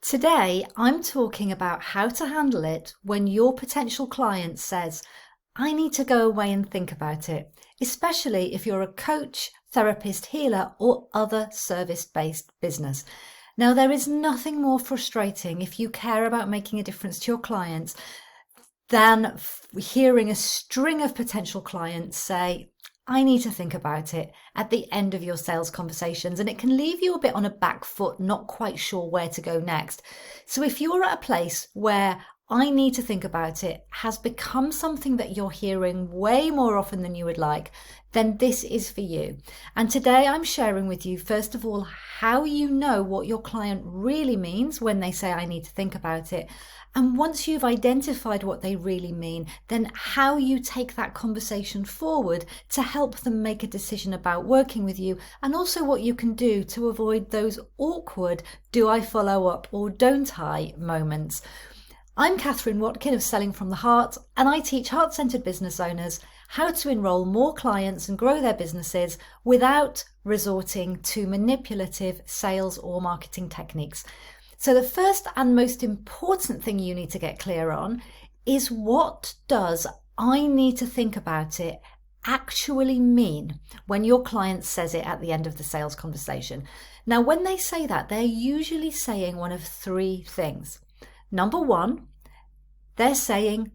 Today, I'm talking about how to handle it when your potential client says, I need to go away and think about it, especially if you're a coach, therapist, healer, or other service-based business. Now, there is nothing more frustrating if you care about making a difference to your clients than hearing a string of potential clients say, I need to think about it at the end of your sales conversations, and it can leave you a bit on a back foot, not quite sure where to go next. So if you're at a place where I need to think about it has become something that you're hearing way more often than you would like, then this is for you. And today I'm sharing with you, first of all, how you know what your client really means when they say, I need to think about it. And once you've identified what they really mean, then how you take that conversation forward to help them make a decision about working with you, and also what you can do to avoid those awkward, do I follow up or don't I moments. I'm Watkin of Selling from the Heart, and I teach heart-centered business owners how to enroll more clients and grow their businesses without resorting to manipulative sales or marketing techniques. So the first and most important thing you need to get clear on is, what does I need to think about it actually mean when your client says it at the end of the sales conversation? Now, when they say that, they're usually saying one of three things. Number one, they're saying,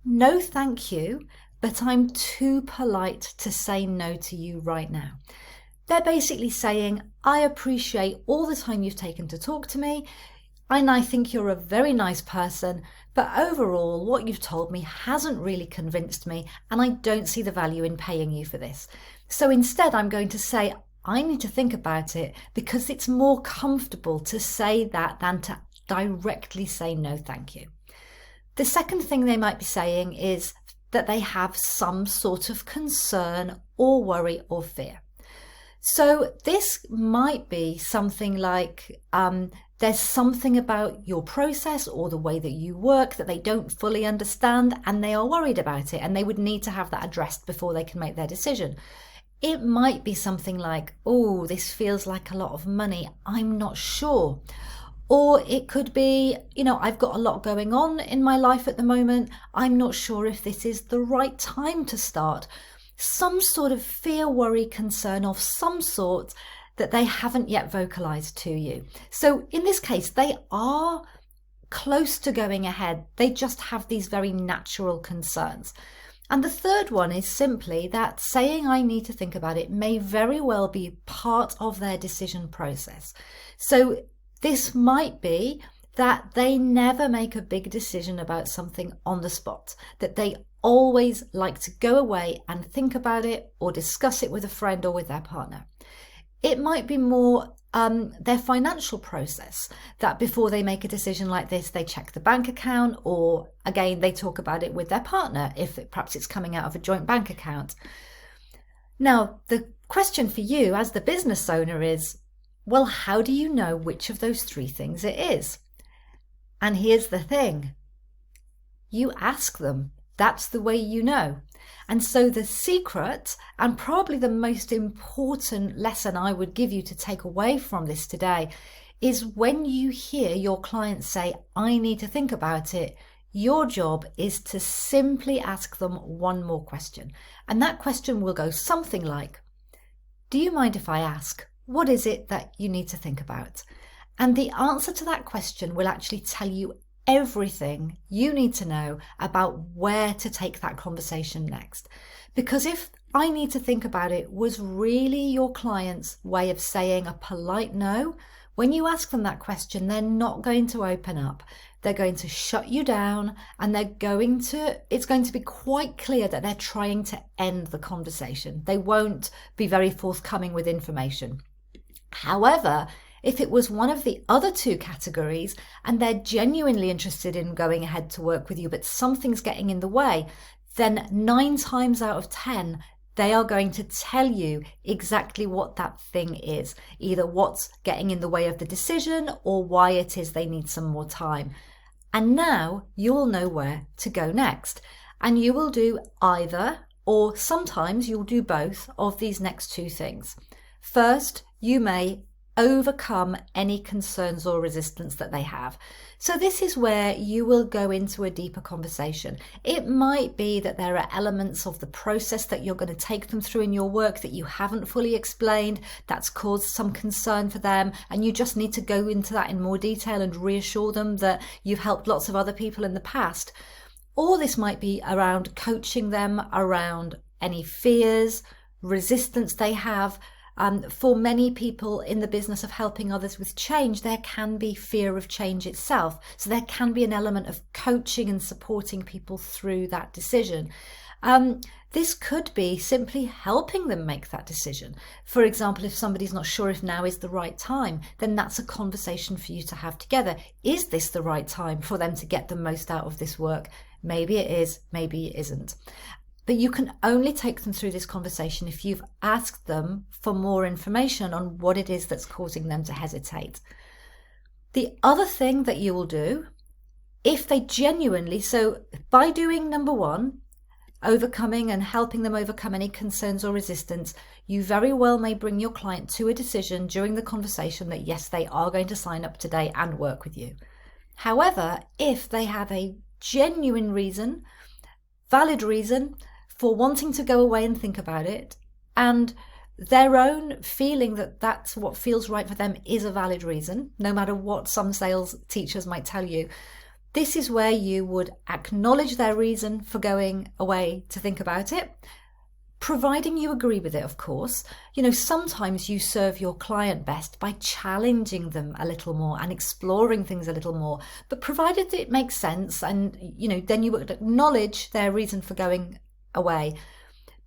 no, thank you, but I'm too polite to say no to you right now. They're basically saying, I appreciate all the time you've taken to talk to me, and I think you're a very nice person, but overall what you've told me hasn't really convinced me, and I don't see the value in paying you for this. So instead I'm going to say, I need to think about it, because it's more comfortable to say that than to directly say no thank you. The second thing they might be saying is that they have some sort of concern or worry or fear. So this might be something like there's something about your process or the way that you work that they don't fully understand, and they are worried about it, and they would need to have that addressed before they can make their decision. It might be something like, oh, this feels like a lot of money, I'm not sure. Or it could be, I've got a lot going on in my life at the moment, I'm not sure if this is the right time to start. Some sort of fear, worry, concern of some sort that they haven't yet vocalized to you. So in this case, they are close to going ahead. They just have these very natural concerns. And the third one is simply that saying I need to think about it may very well be part of their decision process. So this might be that they never make a big decision about something on the spot, that they always like to go away and think about it or discuss it with a friend or with their partner. It might be more their financial process, that before they make a decision like this, they check the bank account, or again, they talk about it with their partner if perhaps it's coming out of a joint bank account. Now, the question for you as the business owner is, well, how do you know which of those three things it is? And here's the thing, you ask them. That's the way you know. And so the secret, and probably the most important lesson I would give you to take away from this today, is when you hear your clients say, I need to think about it, your job is to simply ask them one more question. And that question will go something like, do you mind if I ask, what is it that you need to think about? And the answer to that question will actually tell you everything you need to know about where to take that conversation next. Because if I need to think about it was really your client's way of saying a polite no, when you ask them that question, they're not going to open up. They're going to shut you down, and it's going to be quite clear that they're trying to end the conversation. They won't be very forthcoming with information. However, if it was one of the other two categories and they're genuinely interested in going ahead to work with you, but something's getting in the way, then 9 times out of 10, they are going to tell you exactly what that thing is, either what's getting in the way of the decision or why it is they need some more time. And now you will know where to go next. And you will do either, or sometimes you'll do both of these next two things. First, you may overcome any concerns or resistance that they have. So this is where you will go into a deeper conversation. It might be that there are elements of the process that you're going to take them through in your work that you haven't fully explained, that's caused some concern for them, and you just need to go into that in more detail and reassure them that you've helped lots of other people in the past. Or this might be around coaching them around any fears, resistance they have. For many people in the business of helping others with change, there can be fear of change itself. So there can be an element of coaching and supporting people through that decision. This could be simply helping them make that decision. For example, if somebody's not sure if now is the right time, then that's a conversation for you to have together. Is this the right time for them to get the most out of this work? Maybe it is, maybe it isn't. But you can only take them through this conversation if you've asked them for more information on what it is that's causing them to hesitate. The other thing that you will do, if they genuinely, so by doing number one, overcoming and helping them overcome any concerns or resistance, you very well may bring your client to a decision during the conversation that yes, they are going to sign up today and work with you. However, if they have a genuine reason, valid reason, for wanting to go away and think about it, and their own feeling that that's what feels right for them is a valid reason, no matter what some sales teachers might tell you, this is where you would acknowledge their reason for going away to think about it, providing you agree with it, of course. You know, sometimes you serve your client best by challenging them a little more and exploring things a little more, but provided it makes sense and, you know, then you would acknowledge their reason for going away.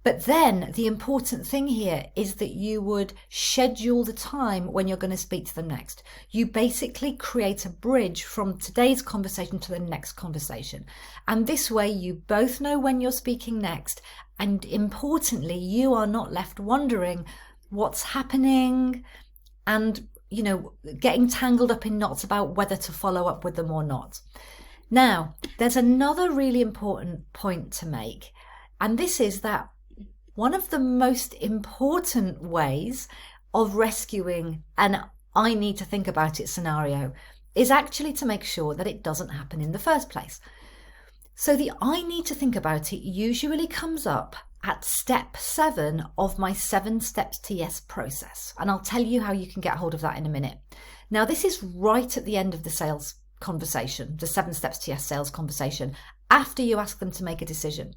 But then the important thing here is that you would schedule the time when you're going to speak to them next. You basically create a bridge from today's conversation to the next conversation. And this way you both know when you're speaking next. And importantly, you are not left wondering what's happening and, you know, getting tangled up in knots about whether to follow up with them or not. Now, there's another really important point to make. And this is that one of the most important ways of rescuing an I need to think about it scenario is actually to make sure that it doesn't happen in the first place. So the I need to think about it usually comes up at step 7 of my 7 steps to yes process. And I'll tell you how you can get hold of that in a minute. Now, this is right at the end of the sales conversation, the 7 steps to yes sales conversation, after you ask them to make a decision.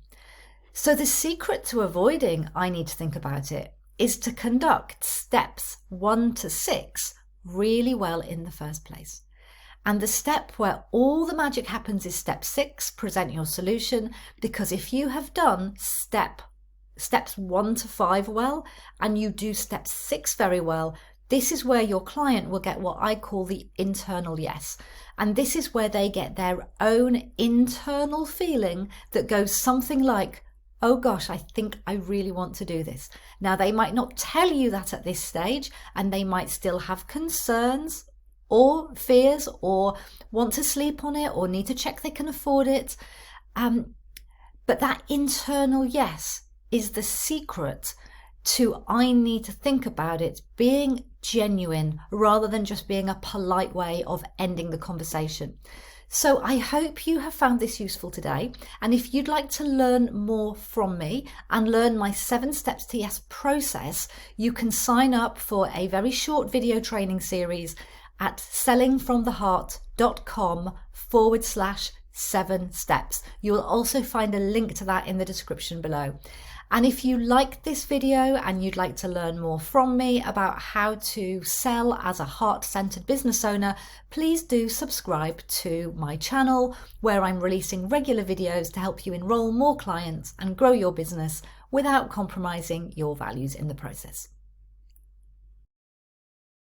So the secret to avoiding I need to think about it is to conduct steps 1 to 6 really well in the first place. And the step where all the magic happens is step 6, present your solution, because if you have done steps 1 to 5 well, and you do step 6 very well, this is where your client will get what I call the internal yes. And this is where they get their own internal feeling that goes something like, oh gosh, I think I really want to do this. Now, they might not tell you that at this stage, and they might still have concerns or fears or want to sleep on it or need to check they can afford it. But that internal yes is the secret to I need to think about it being genuine rather than just being a polite way of ending the conversation. So I hope you have found this useful today. And if you'd like to learn more from me and learn my 7 steps to yes process, you can sign up for a very short video training series at sellingfromtheheart.com/7 steps. You will also find a link to that in the description below. And if you liked this video and you'd like to learn more from me about how to sell as a heart-centered business owner, please do subscribe to my channel, where I'm releasing regular videos to help you enroll more clients and grow your business without compromising your values in the process.